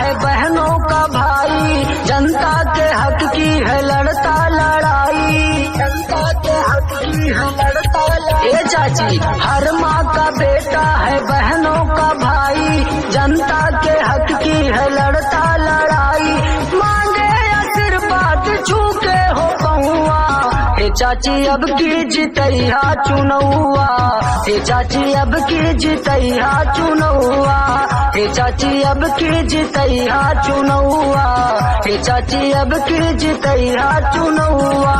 है बहनों का भाई, जनता के हक की है लड़ता लड़ाई, जनता के हक की है लड़ता लड़ाई। ए चाची, हर माँ का बेटा है बहनों का भाई, जनता के हक की है लड़ता लड़ाई। मांगे आशीर्वाद छू के हो पहुआ, हे चाची अब की जितैया चुनौआ, हे चाची अब की जितैया चुनौआ, हे चाची अब की जितैया चुनौआ, हे चाची अब की जितैया चुनौआ।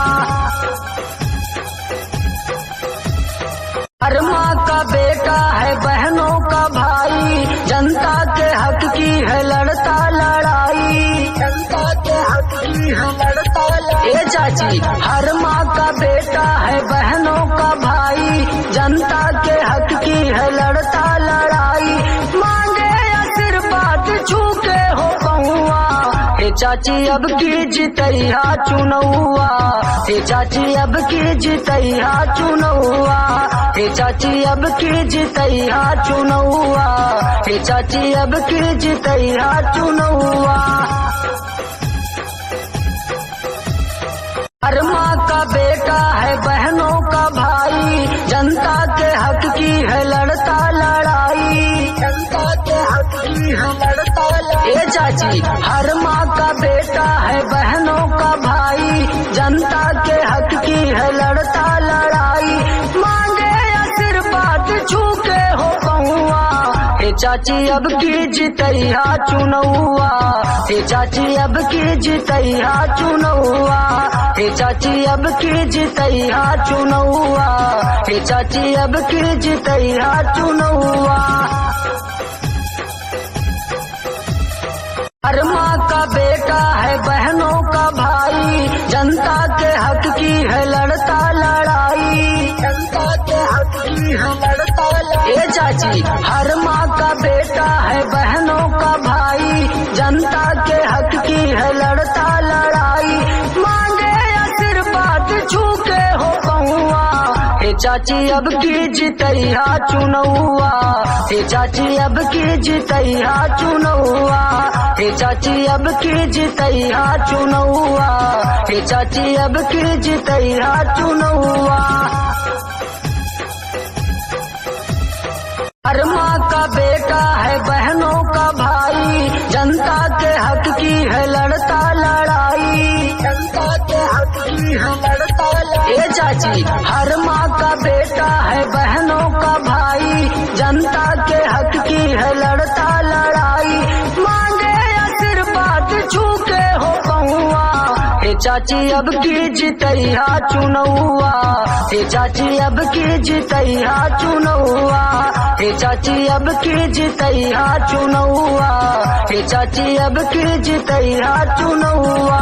हर माँ का बेटा है बहनों का भाई, जनता के हक की है लड़ता लड़ाई, जनता के हक की है लड़ता लड़ाई। ए चाची, हर माँ का बेटा है बहनों का भाई, जनता के हक की है लड़ता लड़ाई। मांगे आशीर्वाद छू के हो पहुआ, हे चाची अब की जितैया चुनौआ, हे चाची अब की जितैया चुनौआ, हे चाची अब की जितैया चुनौआ, हे चाची अब की जितैया चुनौआ। हर माँ का बेटा है बहनों का भाई, जनता के हक की है लड़ता लड़ाई, जनता के हक की है लड़ता लड़ाई। ए चाची, हर माँ का बेटा है बहनों का भाई, जनता के हक की है लड़ता लड़ाई। मांगे आशीर्वाद छू के हो पहुआ, हे चाची अब की जितैया चुनौआ, हे चाची अब की जितैया चुनौआ, हे चाची अब की जितैया चुनौआ, हे चाची अब की जितैया चुनौआ। हर माँ का बेटा है बहनों का भाई, जनता के हक की है लड़ता लड़ाई, जनता के हक की है लड़ता लड़ाई। ए चाची, हर माँ का बेटा है बहनों का भाई, जनता के हक की है लड़ता लड़ाई। मांगे आशीर्वाद छू के हो पहुआ, हे चाची अब की जितैया चुनौआ, हे चाची अब की जितैया चुनौआ, हे चाची अब की जितैया चुनौआ, हे चाची अब की जितैया चुनौआ। हर माँ का बेटा है बहनों का भाई, जनता के हक की है लड़ता लड़ाई, जनता के हक की है लड़ता लड़ाई। ए चाची, हर माँ का बेटा है बहनों का भाई, जनता के हक की है लड़ता लड़ाई। मांगे आशीर्वाद छू के हो पहुआ, हे चाची अब की जितैया चुनौआ, हे चाची अब की जितैया चुनौआ, हे चाची अब की जितैया चुनौआ, हे चाची अब की जितैया चुनौआ।